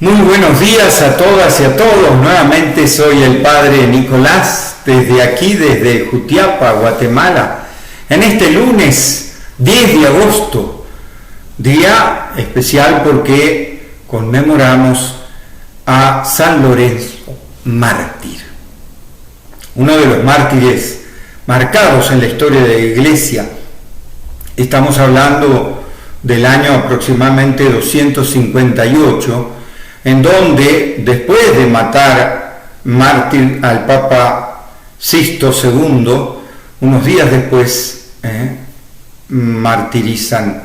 Muy buenos días a todas y a todos. Nuevamente soy el Padre Nicolás, desde aquí, desde Jutiapa, Guatemala, en este lunes 10 de agosto, día especial porque conmemoramos a San Lorenzo, mártir. Uno de los mártires marcados en la historia de la Iglesia. Estamos hablando del año aproximadamente 258, en donde, después de matar mártir al Papa Sixto II, unos días después martirizan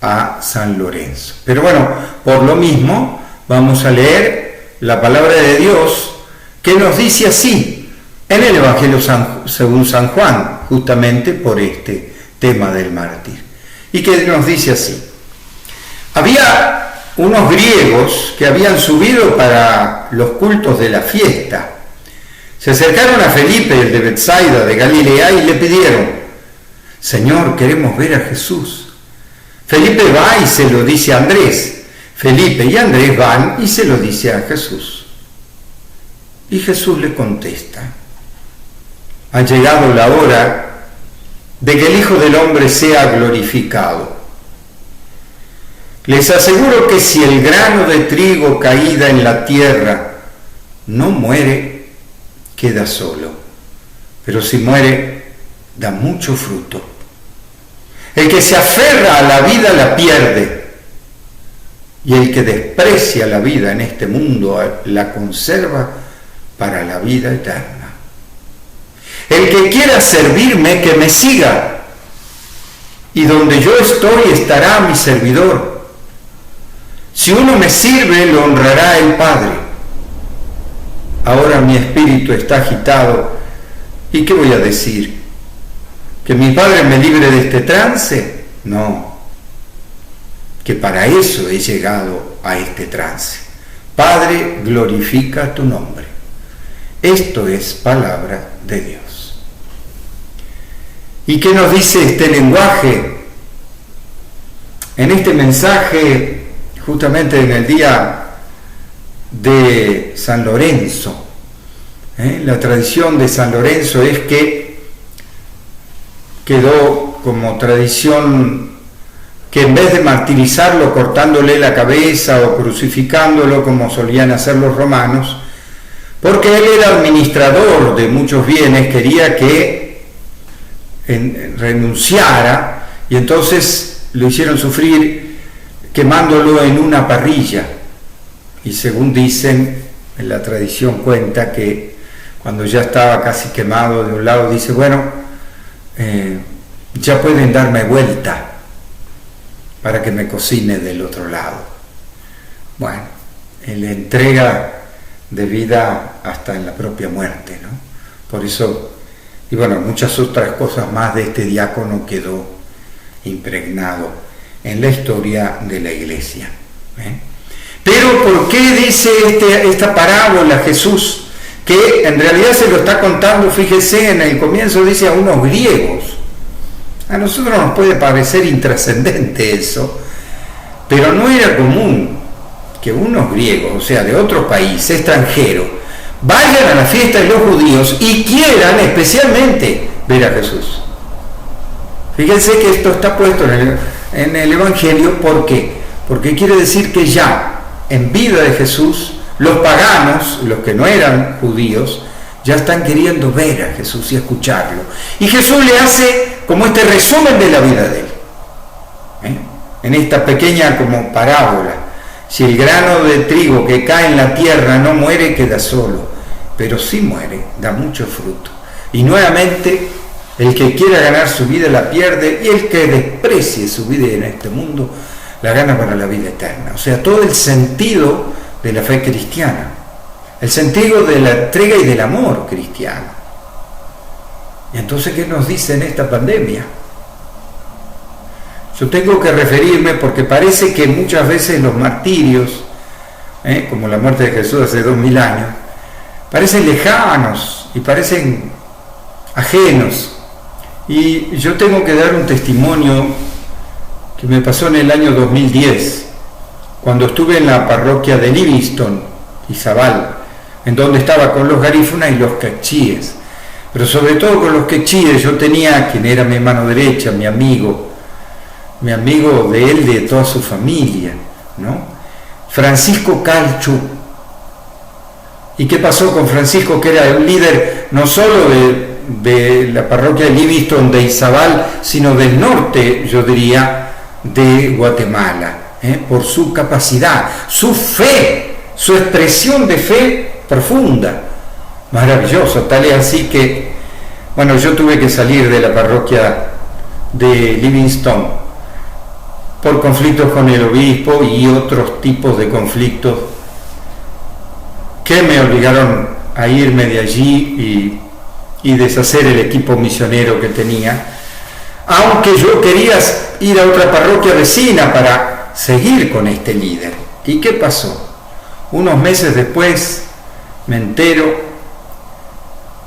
a San Lorenzo. Pero bueno, por lo mismo vamos a leer la palabra de Dios, que nos dice así en el Evangelio según San Juan, justamente por este tema del mártir, y que nos dice así: había unos griegos que habían subido para los cultos de la fiesta. Se acercaron a Felipe, el de Betsaida, de Galilea, y le pidieron: Señor, queremos ver a Jesús. Felipe va y se lo dice a Andrés. Felipe y Andrés van y se lo dice a Jesús. Y Jesús le contesta: ha llegado la hora de que el Hijo del Hombre sea glorificado. Les aseguro que si el grano de trigo caída en la tierra no muere, queda solo, pero si muere, da mucho fruto. El que se aferra a la vida la pierde, y el que desprecia la vida en este mundo la conserva para la vida eterna. El que quiera servirme, que me siga, y donde yo estoy estará mi servidor. Si uno me sirve, lo honrará el Padre. Ahora mi espíritu está agitado, ¿y qué voy a decir? ¿Que mi Padre me libre de este trance? No, que para eso he llegado a este trance. Padre, glorifica tu nombre. Esto es palabra de Dios. ¿Y qué nos dice este lenguaje? En este mensaje, justamente en el día de San Lorenzo, la tradición de San Lorenzo es que quedó como tradición que en vez de martirizarlo cortándole la cabeza o crucificándolo como solían hacer los romanos, porque él era administrador de muchos bienes, quería que renunciara, y entonces lo hicieron sufrir quemándolo en una parrilla. Y según dicen, en la tradición cuenta que cuando ya estaba casi quemado de un lado, dice: bueno, ya pueden darme vuelta para que me cocine del otro lado. Bueno, él entrega de vida hasta en la propia muerte, ¿no? Por eso, y bueno, muchas otras cosas más de este diácono quedó impregnado en la historia de la Iglesia. Pero ¿por qué dice esta parábola Jesús? Que en realidad se lo está contando, fíjese, en el comienzo dice a unos griegos. A nosotros nos puede parecer intrascendente eso, pero no era común que unos griegos, o sea, de otro país, extranjero, vayan a la fiesta de los judíos y quieran especialmente ver a Jesús. Fíjense que esto está puesto en el Evangelio. ¿Por qué? Porque quiere decir que ya en vida de Jesús, los paganos, los que no eran judíos, ya están queriendo ver a Jesús y escucharlo. Y Jesús le hace como este resumen de la vida de él, en esta pequeña como parábola. Si el grano de trigo que cae en la tierra no muere, queda solo, pero si muere, da mucho fruto. Y nuevamente, el que quiera ganar su vida la pierde, y el que desprecie su vida en este mundo la gana para la vida eterna. O sea, todo el sentido de la fe cristiana, el sentido de la entrega y del amor cristiano. Y entonces, ¿qué nos dice en esta pandemia? Yo tengo que referirme porque parece que muchas veces los martirios, como la muerte de Jesús hace 2000 años, parecen lejanos y parecen ajenos. Y yo tengo que dar un testimonio que me pasó en el año 2010. cuando estuve en la parroquia de Livingston, Izabal, en donde estaba con los garífunas y los quechíes, pero sobre todo con los quechíes. Yo tenía, quien era mi mano derecha, mi amigo de él, de toda su familia, ¿no? Francisco Calchu. ¿Y qué pasó con Francisco, que era un líder no solo de la parroquia de Livingston, de Izabal, sino del norte, yo diría, de Guatemala, por su capacidad, su fe, su expresión de fe profunda, maravilloso, tal es así que, bueno, yo tuve que salir de la parroquia de Livingston por conflictos con el obispo y otros tipos de conflictos que me obligaron a irme de allí y deshacer el equipo misionero que tenía, aunque yo quería ir a otra parroquia vecina para seguir con este líder. ¿Y qué pasó? Unos meses después me entero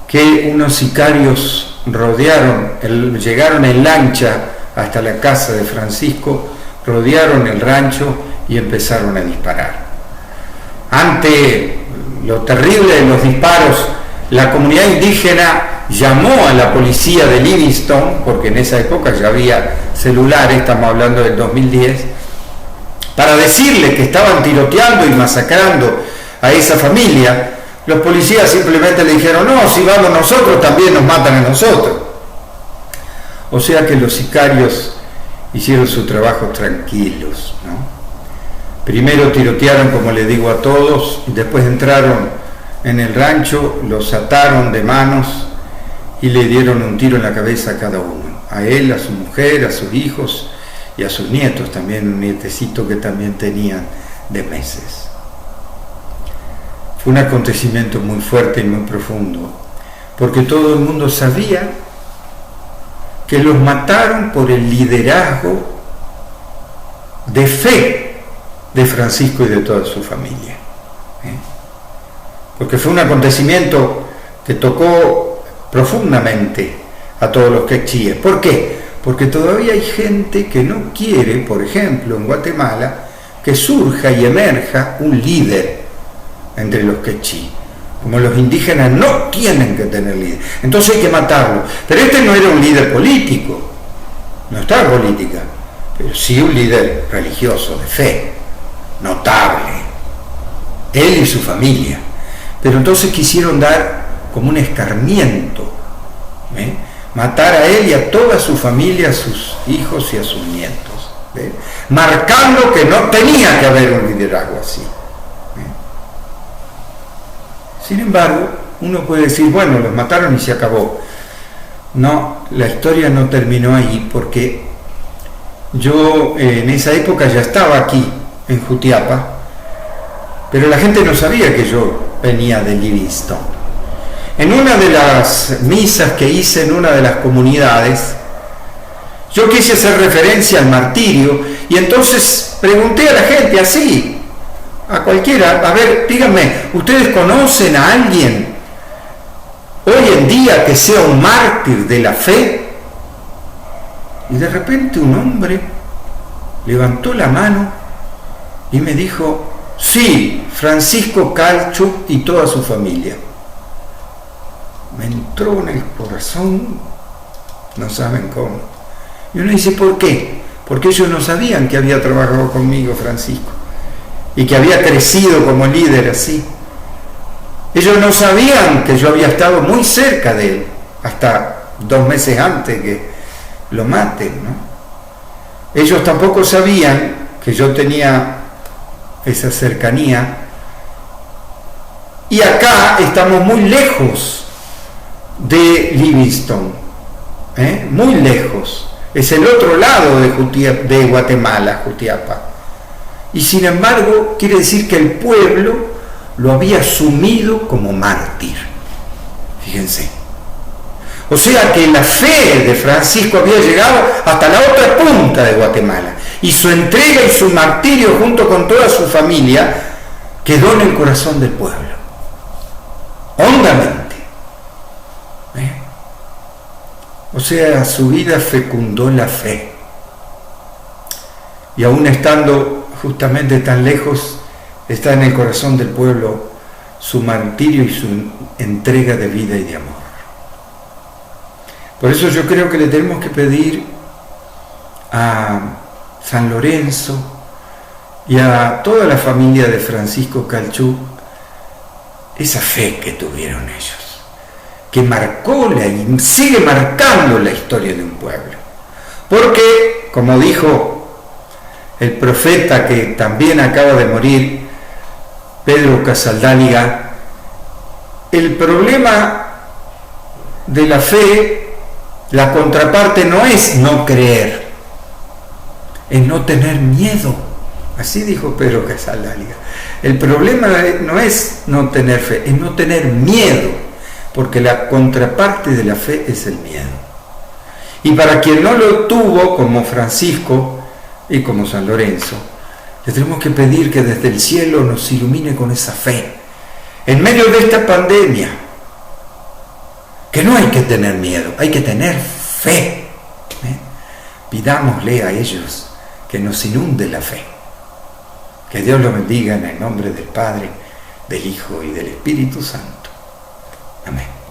que unos sicarios llegaron en lancha hasta la casa de Francisco, rodearon el rancho y empezaron a disparar. Ante lo terrible de los disparos, la comunidad indígena llamó a la policía de Livingston, porque en esa época ya había celulares, estamos hablando del 2010, para decirle que estaban tiroteando y masacrando a esa familia. Los policías simplemente le dijeron: no, si vamos nosotros también nos matan a nosotros. O sea que los sicarios hicieron su trabajo tranquilos, ¿no? Primero tirotearon, como le digo a todos, y después entraron en el rancho, los ataron de manos y le dieron un tiro en la cabeza a cada uno, a él, a su mujer, a sus hijos y a sus nietos, también un nietecito que también tenían de meses. Fue un acontecimiento muy fuerte y muy profundo, porque todo el mundo sabía que los mataron por el liderazgo de fe de Francisco y de toda su familia, porque fue un acontecimiento que tocó profundamente a todos los quechíes. ¿Por qué? Porque todavía hay gente que no quiere, por ejemplo, en Guatemala, que surja y emerja un líder entre los quechí. Como los indígenas no tienen que tener líder, entonces hay que matarlo. Pero este no era un líder político, no estaba en política, pero sí un líder religioso, de fe, notable, él y su familia. Pero entonces quisieron dar como un escarmiento, matar a él y a toda su familia, a sus hijos y a sus nietos, marcando que no tenía que haber un liderazgo así. Sin embargo, uno puede decir: bueno, los mataron y se acabó. No, la historia no terminó ahí, porque yo en esa época ya estaba aquí en Jutiapa, pero la gente no sabía que yo venía de Livingston. En una de las misas que hice en una de las comunidades, yo quise hacer referencia al martirio y entonces pregunté a la gente así, a cualquiera: a ver, díganme, ¿ustedes conocen a alguien hoy en día que sea un mártir de la fe? Y de repente un hombre levantó la mano y me dijo: sí, Francisco Calchu y toda su familia. Me entró en el corazón, no saben cómo. Y uno dice: ¿por qué? Porque ellos no sabían que había trabajado conmigo Francisco y que había crecido como líder así. Ellos no sabían que yo había estado muy cerca de él, hasta 2 meses antes que lo maten, ¿no? Ellos tampoco sabían que yo tenía esa cercanía. Y acá estamos muy lejos de Livingston, muy lejos. Es el otro lado de Guatemala, Jutiapa. Y sin embargo, quiere decir que el pueblo lo había asumido como mártir. Fíjense. O sea que la fe de Francisco había llegado hasta la otra punta de Guatemala. Y su entrega y su martirio junto con toda su familia quedó en el corazón del pueblo. Hondamente. O sea, su vida fecundó la fe. Y aún estando justamente tan lejos está en el corazón del pueblo su martirio y su entrega de vida y de amor. Por eso yo creo que le tenemos que pedir a San Lorenzo y a toda la familia de Francisco Calchú esa fe que tuvieron ellos, que marcó y sigue marcando la historia de un pueblo. Porque, como dijo el profeta que también acaba de morir, Pedro Casaldáliga, el problema de la fe, la contraparte no es no creer, es no tener miedo. Así dijo Pedro Casaldáliga. El problema no es no tener fe, es no tener miedo, porque la contraparte de la fe es el miedo. Y para quien no lo tuvo, como Francisco y como San Lorenzo, le tenemos que pedir que desde el cielo nos ilumine con esa fe. En medio de esta pandemia, que no hay que tener miedo, hay que tener fe. Pidámosle a ellos que nos inunde la fe. Que Dios los bendiga en el nombre del Padre, del Hijo y del Espíritu Santo. Amén.